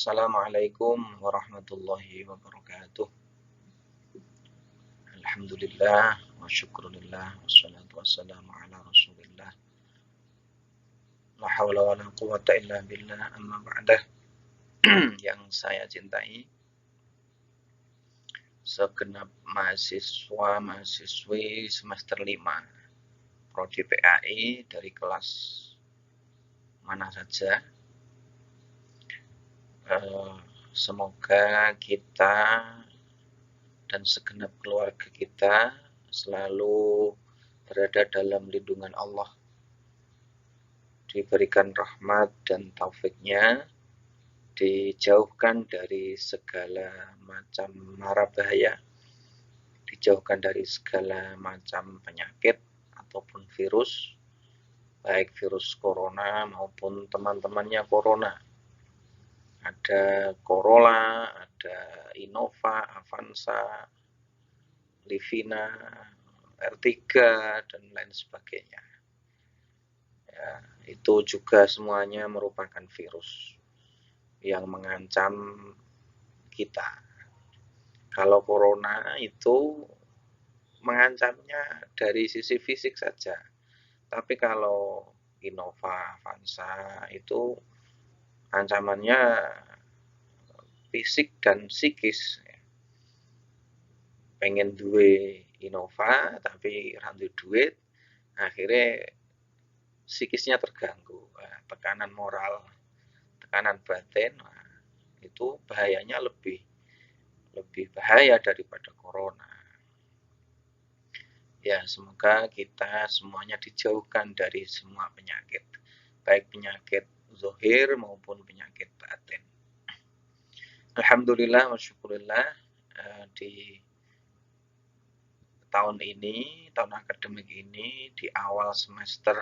Assalamualaikum warahmatullahi wabarakatuh. Alhamdulillah wa syukrulillah wassalatu wassalamu ala rasulillah. La hawla wa la quwata illa billah amma ba'dah. Yang saya cintai, segenap mahasiswa mahasiswi semester 5 Prodi PAI dari kelas mana saja. Semoga kita dan segenap keluarga kita selalu berada dalam lindungan Allah, diberikan rahmat dan taufiknya, dijauhkan dari segala macam mara bahaya, dijauhkan dari segala macam penyakit ataupun virus, baik virus corona maupun teman-temannya corona. Ada Corolla, ada Innova, Avanza, Livina, R3, dan lain sebagainya. Ya, itu juga semuanya merupakan virus yang mengancam kita. Kalau corona itu mengancamnya dari sisi fisik saja, tapi kalau Innova, Avanza itu ancamannya fisik dan psikis. Pengen duwe Innova tapi randu duit, akhirnya psikisnya terganggu, tekanan moral, tekanan batin, itu bahayanya lebih bahaya daripada corona. Ya, semoga kita semuanya dijauhkan dari semua penyakit, baik penyakit zahir maupun penyakit batin. Alhamdulillah wa syukurillah, di tahun ini, tahun akademik ini, di awal semester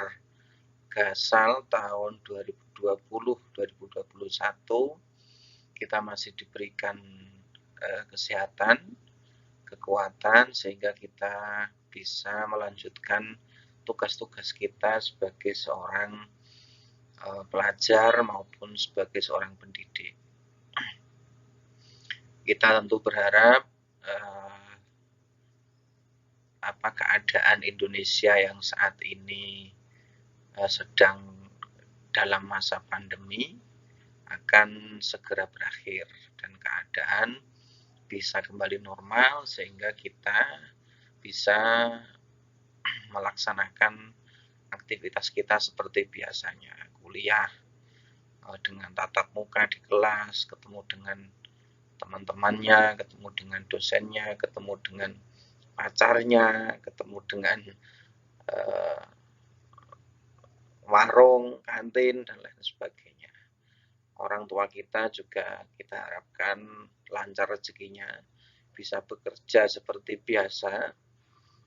Gasal tahun 2020-2021, kita masih diberikan kesehatan, kekuatan, sehingga kita bisa melanjutkan tugas-tugas kita sebagai seorang pelajar maupun sebagai seorang pendidik. Kita tentu berharap keadaan Indonesia yang saat ini sedang dalam masa pandemi akan segera berakhir dan keadaan bisa kembali normal, sehingga kita bisa melaksanakan aktivitas kita seperti biasanya, kuliah dengan tatap muka di kelas, ketemu dengan teman-temannya, ketemu dengan dosennya, ketemu dengan pacarnya, ketemu dengan warung, kantin, dan lain sebagainya. Orang tua kita juga kita harapkan lancar rezekinya, bisa bekerja seperti biasa,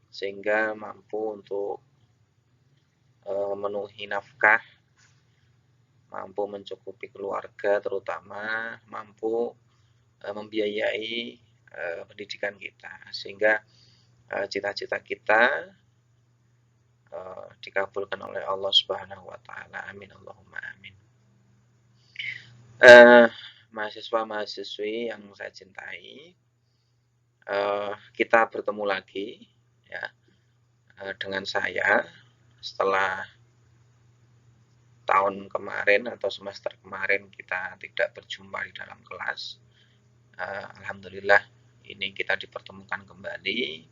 sehingga mampu untuk memenuhi nafkah, mampu mencukupi keluarga, terutama mampu membiayai pendidikan kita, sehingga cita-cita kita dikabulkan oleh Allah Subhanahu wa Ta'ala. Amin, Allahumma amin. Mahasiswa-mahasiswi yang saya cintai, kita bertemu lagi ya dengan saya setelah tahun kemarin atau semester kemarin kita tidak berjumpa di dalam kelas. Alhamdulillah ini kita dipertemukan kembali,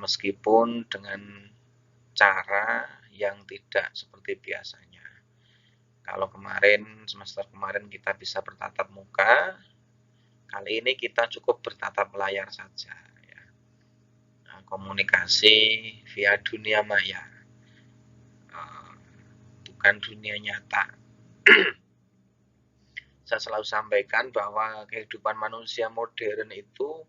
meskipun dengan cara yang tidak seperti biasanya. Kalau kemarin, semester kemarin kita bisa bertatap muka, kali ini kita cukup bertatap layar saja, ya. Komunikasi via dunia maya, bukan dunia nyata. Saya selalu sampaikan bahwa kehidupan manusia modern itu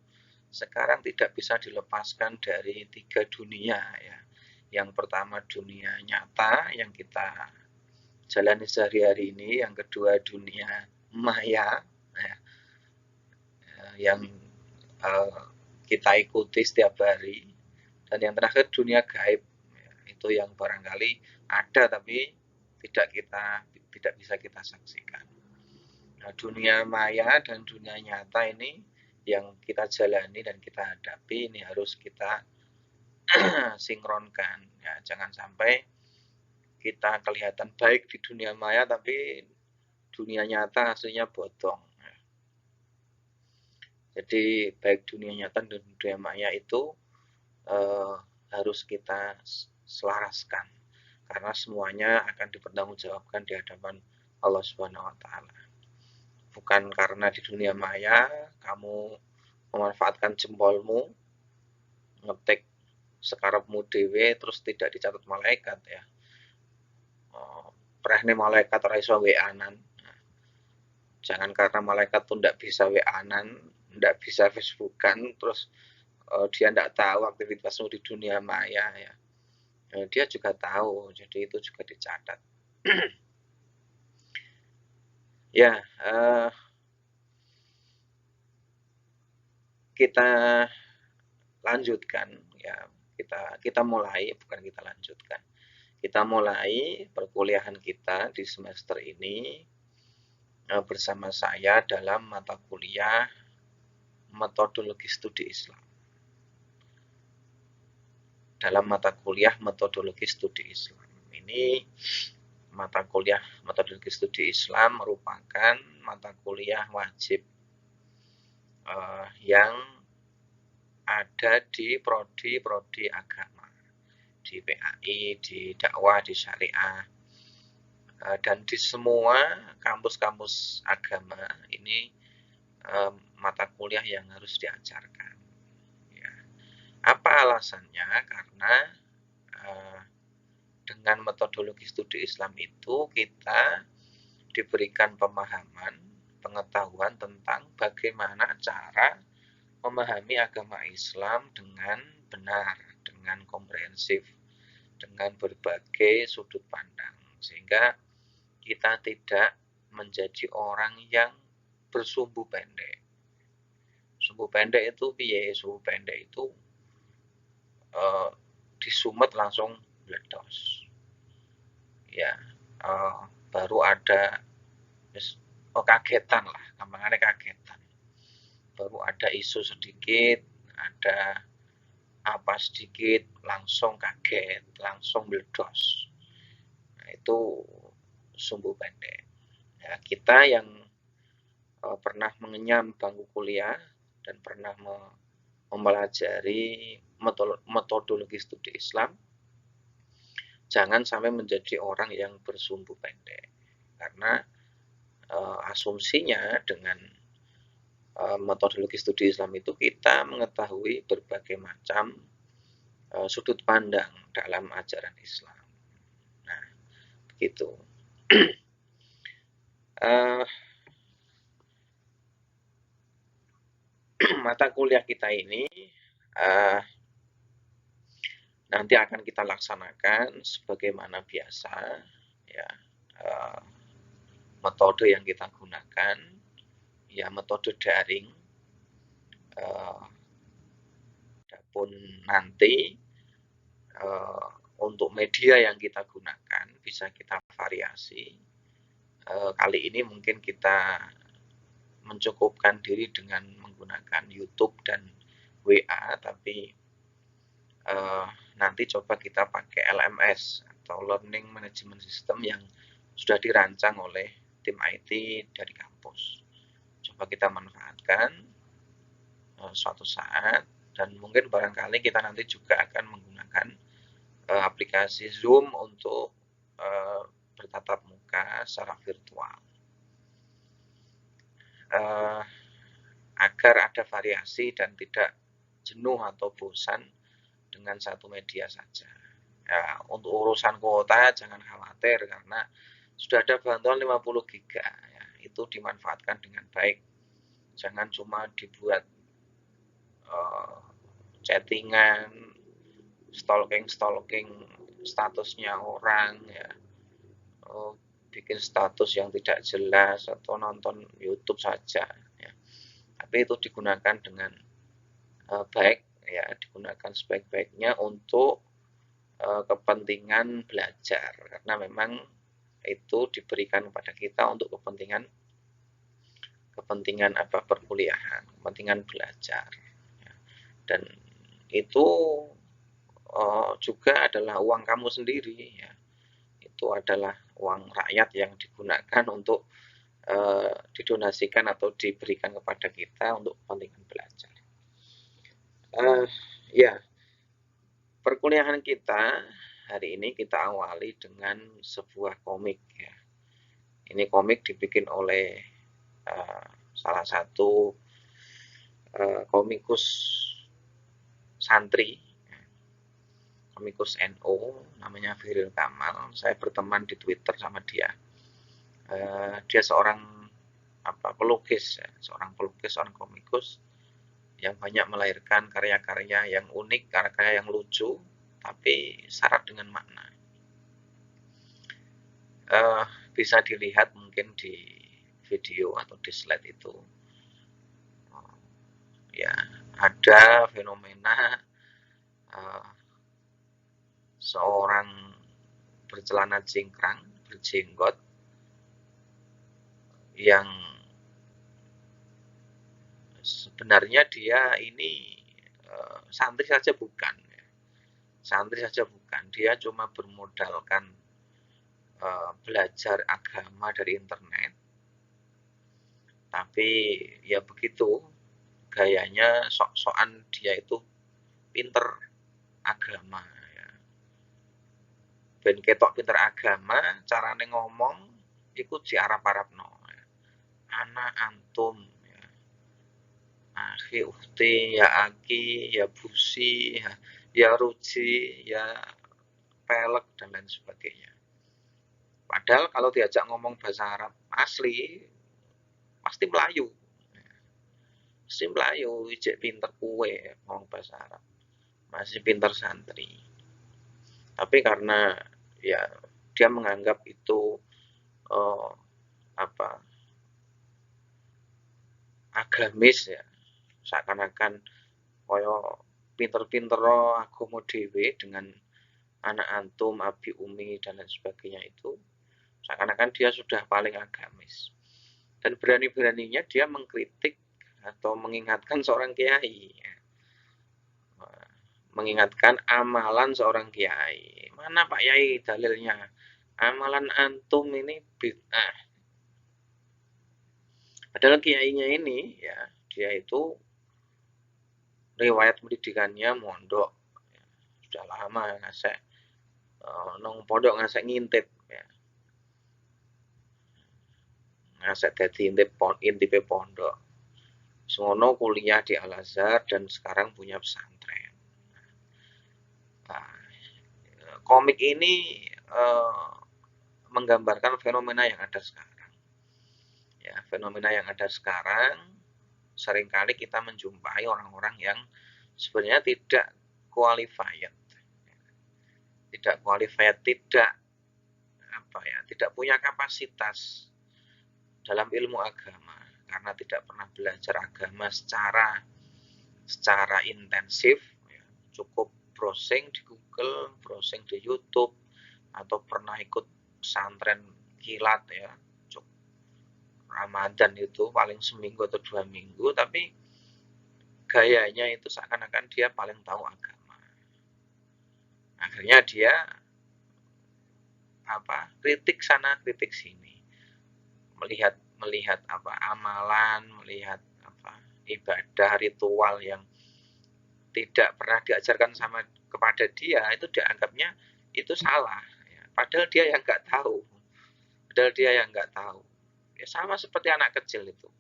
sekarang tidak bisa dilepaskan dari 3 dunia, ya. Yang pertama dunia nyata yang kita jalani sehari-hari ini, yang kedua dunia maya, ya, yang kita ikuti setiap hari, dan yang terakhir dunia gaib, ya, itu yang barangkali ada tapi tidak bisa kita saksikan. Nah, dunia maya dan dunia nyata ini yang kita jalani dan kita hadapi ini harus kita sinkronkan. Ya, jangan sampai kita kelihatan baik di dunia maya tapi dunia nyata aslinya bodong. Jadi baik dunia nyata dan dunia maya itu harus kita selaraskan karena semuanya akan dipertanggungjawabkan di hadapan Allah Subhanahu wa taala. Bukan karena di dunia maya kamu memanfaatkan jempolmu ngetik sekarepmu dhewe terus tidak dicatat malaikat ya. Prehne malaikat ora iso WA-an. Jangan karena malaikat tuh ndak bisa WA-an, ndak bisa Facebookan, terus dia ndak tahu aktivitasmu di dunia maya ya. Dia juga tahu, jadi itu juga dicatat. Ya, kita lanjutkan ya, kita mulai, bukan kita lanjutkan. Kita mulai perkuliahan kita di semester ini bersama saya dalam mata kuliah metodologi studi Islam. Dalam mata kuliah metodologi studi Islam. Ini mata kuliah metodologi studi Islam merupakan mata kuliah wajib yang ada di prodi agama, di PAI, di dakwah, di syariah, dan di semua kampus-kampus agama ini mata kuliah yang harus diajarkan. Ya. Apa alasannya? Karena dengan metodologi studi Islam itu kita diberikan pemahaman, pengetahuan tentang bagaimana cara memahami agama Islam dengan benar, dengan komprehensif, dengan berbagai sudut pandang, sehingga kita tidak menjadi orang yang bersumbu pendek. Sumbu pendek itu piye? Sumbu pendek itu disumet langsung meledos. Ya, baru ada kagetan lah, gampangnya kagetan. Baru ada isu sedikit, ada apa sedikit, langsung kaget, langsung meledos. Nah, itu sumbu pendek. Ya, kita yang pernah mengenyam bangku kuliah dan pernah mempelajari metodologi studi Islam, jangan sampai menjadi orang yang bersumbu pendek. Karena asumsinya dengan metodologi studi Islam itu kita mengetahui berbagai macam sudut pandang dalam ajaran Islam. Nah, begitu. Mata kuliah kita ini nanti akan kita laksanakan sebagaimana biasa ya, metode yang kita gunakan ya metode daring. Adapun nanti untuk media yang kita gunakan bisa kita variasi. Kali ini mungkin kita mencukupkan diri dengan menggunakan YouTube dan WA, tapi nanti coba kita pakai LMS atau Learning Management System yang sudah dirancang oleh tim IT dari kampus. Coba kita manfaatkan suatu saat, dan mungkin barangkali kita nanti juga akan menggunakan aplikasi Zoom untuk bertatap muka secara virtual. Agar ada variasi dan tidak jenuh atau bosan dengan satu media saja. Ya, untuk urusan kuota jangan khawatir karena sudah ada bantuan 50 GB ya, itu dimanfaatkan dengan baik. Jangan cuma dibuat chattingan, stalking statusnya orang ya, bikin status yang tidak jelas atau nonton YouTube saja ya. Tapi itu digunakan dengan baik ya, digunakan sebaik-baiknya untuk kepentingan belajar, karena memang itu diberikan kepada kita untuk kepentingan kepentingan perkuliahan, kepentingan belajar. Dan itu juga adalah uang kamu sendiri ya. Itu adalah uang rakyat yang digunakan untuk didonasikan atau diberikan kepada kita untuk kepentingan belajar. Ya, perkuliahan kita hari ini kita awali dengan sebuah komik ya. Ini komik dibikin oleh salah satu komikus santri, komikus NU, namanya Firil Kamal. Saya berteman di Twitter sama dia. Dia seorang pelukis, ya, seorang komikus yang banyak melahirkan karya-karya yang unik, karya-karya yang lucu, tapi syarat dengan makna. Bisa dilihat mungkin di video atau di slide itu. Ya, ada fenomena seorang bercelana cingkrang, berjenggot, yang sebenarnya dia ini santri saja bukan. Santri saja bukan, dia cuma bermodalkan belajar agama dari internet. Tapi ya begitu, gayanya sok-sokan dia itu pinter agama ya. Ben ketok pinter agama, carane ngomong ikut diarap-arapno ya. Anak antum ya. Akhi ukhti ya aki ya busi ya ruji ya pelek dan lain sebagainya. Padahal kalau diajak ngomong bahasa Arab asli pasti Melayu. Pasti Melayu, ijek pinter kue ngomong bahasa Arab. Masih pinter santri. Tapi karena ya dia menganggap itu agamis ya, seakan-akan koyo pinter-pinter agama dhewe dengan anak antum, abi umi dan lain sebagainya itu, seakan-akan dia sudah paling agamis. Dan berani-beraninya dia mengkritik atau mengingatkan seorang kiai. Mengingatkan amalan seorang kiai. Mana Pak Yai dalilnya? Amalan antum ini bid'ah. Padahal kiainya ini ya, dia itu riwayat pendidikannya mondok. Ya, sudah lama ngasek nong pondok ngasek ngintip ya. Ngasek dadi intipe pondok. Semono kuliah di Al Azhar dan sekarang punya pesantren. Nah, komik ini menggambarkan fenomena yang ada sekarang. Ya, fenomena yang ada sekarang seringkali kita menjumpai orang-orang yang sebenarnya tidak qualified. Tidak qualified, tidak punya kapasitas dalam ilmu agama karena tidak pernah belajar agama secara intensif, ya, cukup browsing di Google, browsing di YouTube, atau pernah ikut pesantren kilat ya, Ramadan itu paling seminggu atau 2 minggu, tapi gayanya itu seakan-akan dia paling tahu agama. Akhirnya dia kritik sana kritik sini, melihat amalan, melihat ibadah ritual yang tidak pernah diajarkan kepada dia, itu dianggapnya itu salah ya. Padahal dia yang nggak tahu. Ya, sama seperti anak kecil itu.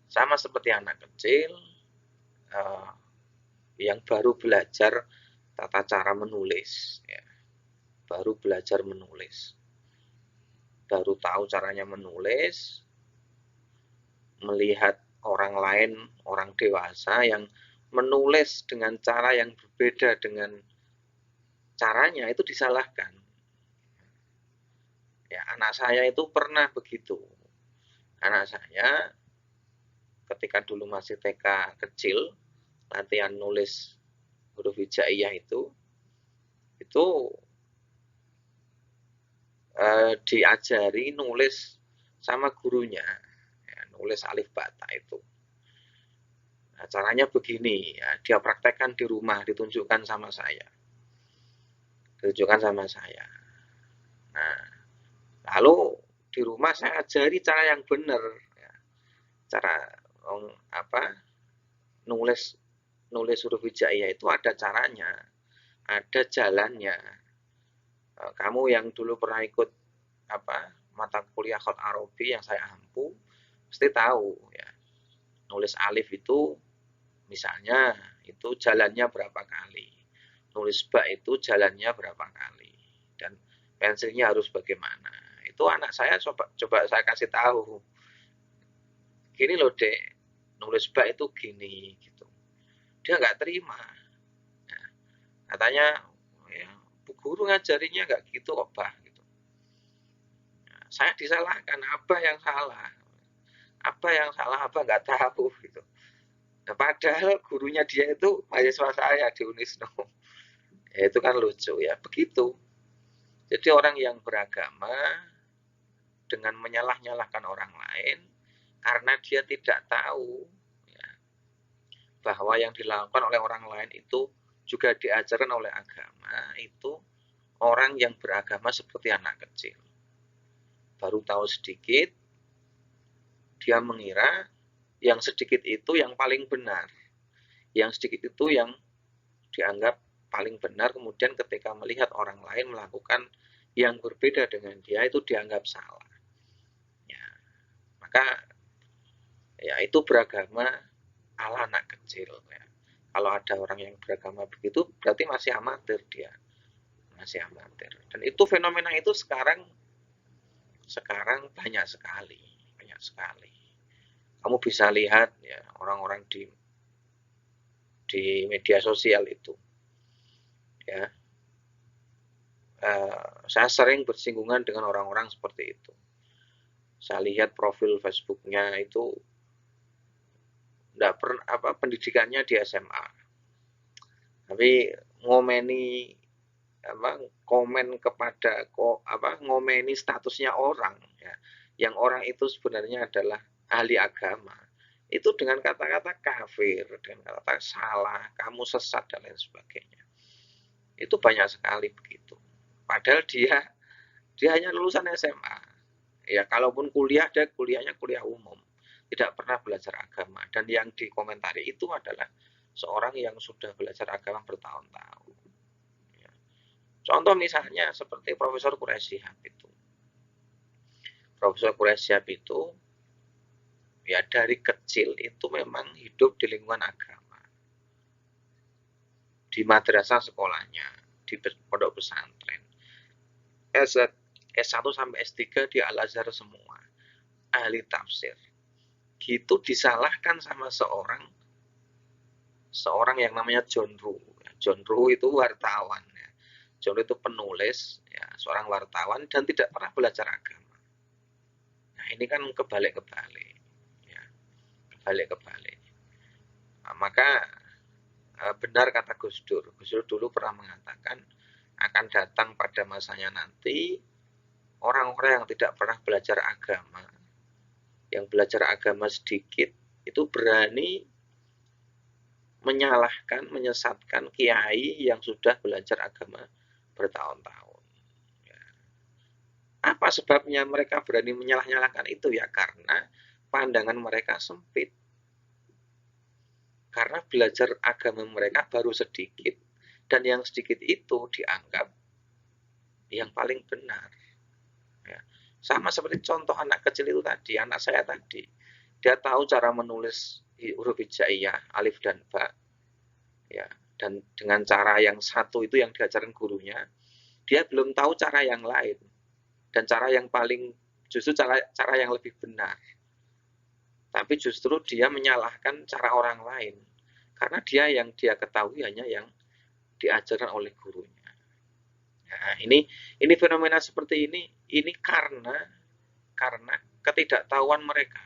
Sama seperti anak kecil yang baru belajar tata cara menulis ya. Baru belajar menulis. Baru tahu caranya menulis, melihat orang lain, orang dewasa yang menulis dengan cara yang berbeda dengan caranya, itu disalahkan. Ya, anak saya itu pernah begitu. Anak saya ketika dulu masih TK kecil, latihan nulis huruf hijaiyah itu diajari nulis sama gurunya. nulis alif bata itu. Nah, caranya begini, ya, dia praktekkan di rumah, ditunjukkan sama saya. Nah, lalu di rumah saya ajari cara yang benar, ya. Cara nulis huruf hijaiyah itu ada caranya, ada jalannya. Kamu yang dulu pernah ikut mata kuliah Khat Arabi yang saya ampu, pasti tahu ya. Nulis alif itu misalnya itu jalannya berapa kali. Nulis ba itu jalannya berapa kali. Dan pensilnya harus bagaimana. Itu anak saya coba saya kasih tahu. Gini loh, Dek. Nulis ba itu gini gitu. Dia nggak terima. Nah, katanya ya, Bu Guru ngajarinya nggak gitu kok, Bah gitu. Nah, saya disalahkan, apa yang salah? Apa nggak tahu gitu. Nah, padahal gurunya dia itu mahasiswa saya di Unisno. Ya, itu kan lucu ya, begitu. Jadi orang yang beragama dengan menyalah-nyalahkan orang lain karena dia tidak tahu ya, bahwa yang dilakukan oleh orang lain itu juga diajarkan oleh agama, itu orang yang beragama seperti anak kecil. Baru tahu sedikit, dia mengira yang sedikit itu yang paling benar. Yang sedikit itu yang dianggap paling benar, kemudian ketika melihat orang lain melakukan yang berbeda dengan dia, itu dianggap salah. Ya, maka ya itu beragama ala anak kecil. Ya. Kalau ada orang yang beragama begitu, berarti masih amatir dia. Masih amatir. Dan itu fenomena itu sekarang banyak sekali. Kamu bisa lihat ya orang-orang di media sosial itu. Ya. Saya sering bersinggungan dengan orang-orang seperti itu. Saya lihat profil Facebooknya itu enggak pernah pendidikannya di SMA. Tapi ngomeni komen kepada ngomeni statusnya orang ya. Yang orang itu sebenarnya adalah ahli agama. Itu dengan kata-kata kafir, dengan kata-kata salah, kamu sesat dan lain sebagainya. Itu banyak sekali begitu. Padahal dia hanya lulusan SMA. Ya, kalaupun kuliah, dia kuliahnya kuliah umum. Tidak pernah belajar agama. Dan yang dikomentari itu adalah seorang yang sudah belajar agama bertahun-tahun. Ya. Contoh misalnya seperti Profesor Quraish Shihab itu. Profesor Quraish Shihab itu ya dari kecil itu memang hidup di lingkungan agama. Di madrasah sekolahnya, di pondok pesantren. S1 sampai S3 di Al-Azhar semua. Ahli tafsir. Gitu disalahkan sama seorang yang namanya John Roo. John Roo itu wartawan. Ya. John Roo itu penulis, ya, seorang wartawan dan tidak pernah belajar agama. Nah, ini kan kebalik-kebalik. Ya, kebalik-kebalik. Nah, maka benar kata Gus Dur. Gus Dur dulu pernah mengatakan akan datang pada masanya nanti orang-orang yang tidak pernah belajar agama, yang belajar agama sedikit, itu berani menyalahkan, menyesatkan kiai yang sudah belajar agama bertahun-tahun. Ya. Apa sebabnya mereka berani menyalah-nyalahkan itu? Ya karena pandangan mereka sempit. Karena belajar agama mereka baru sedikit, dan yang sedikit itu dianggap yang paling benar. Ya. Sama seperti contoh anak kecil itu tadi, anak saya tadi. Dia tahu cara menulis huruf hijaiyah, alif dan ba. Ya, dan dengan cara yang satu itu yang diajarkan gurunya, dia belum tahu cara yang lain. Dan cara yang paling, justru cara yang lebih benar. Tapi justru dia menyalahkan cara orang lain. Karena yang dia ketahui hanya yang diajarkan oleh gurunya. Nah, ini fenomena seperti ini karena ketidaktahuan mereka.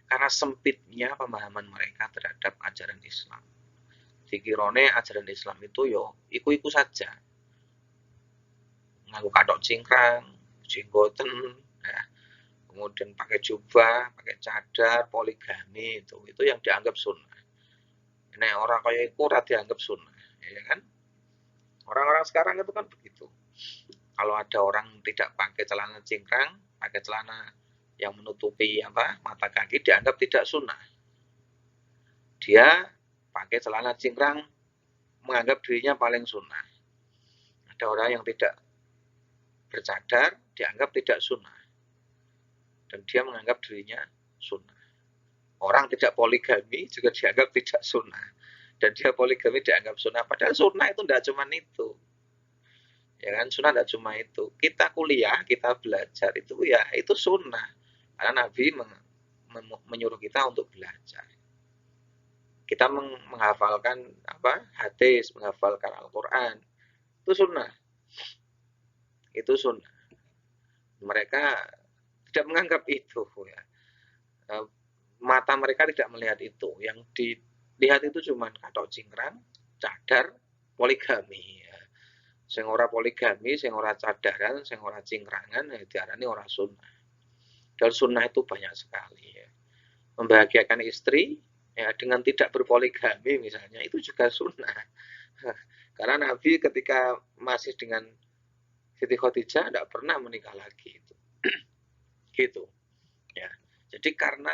Karena sempitnya pemahaman mereka terhadap ajaran Islam. Dikirone ajaran Islam itu iku-iku saja. Ngaku kathok cingkrang, jenggoten, ya. kemudian pakai jubah, pakai cadar, poligami itu yang dianggap sunnah. Nek orang kaya iku ora dianggap sunnah, ya kan? Orang-orang sekarang itu kan begitu. Kalau ada orang tidak pakai celana cingkrang, pakai celana yang menutupi mata kaki, dianggap tidak sunnah. Dia pakai celana cingkrang, menganggap dirinya paling sunnah. Ada orang yang tidak bercadar, dianggap tidak sunnah. Dan dia menganggap dirinya sunnah. Orang tidak poligami juga dianggap tidak sunnah. Dan dia poligami dianggap sunnah. Padahal sunnah itu tidak cuma itu. Ya kan, sunnah tidak cuma itu. Kita kuliah, kita belajar, itu sunnah. Karena Nabi menyuruh kita untuk belajar. Kita menghafalkan hadis, menghafalkan Al-Quran. Itu sunnah. Itu sunnah. Mereka tidak menganggap itu, ya. Mata mereka tidak melihat itu. Yang dilihat itu cuma kathok cingkrang, cadar, poligami. Ya. Sing ora poligami, sing ora cadaran, sing ora cingkrangan, diarani ora sunnah. Dan sunnah itu banyak sekali. Ya. Membahagiakan istri ya dengan tidak berpoligami misalnya, itu juga sunnah. Karena Nabi ketika masih dengan Siti Khadijah tidak pernah menikah lagi itu. Gitu. Ya. Jadi karena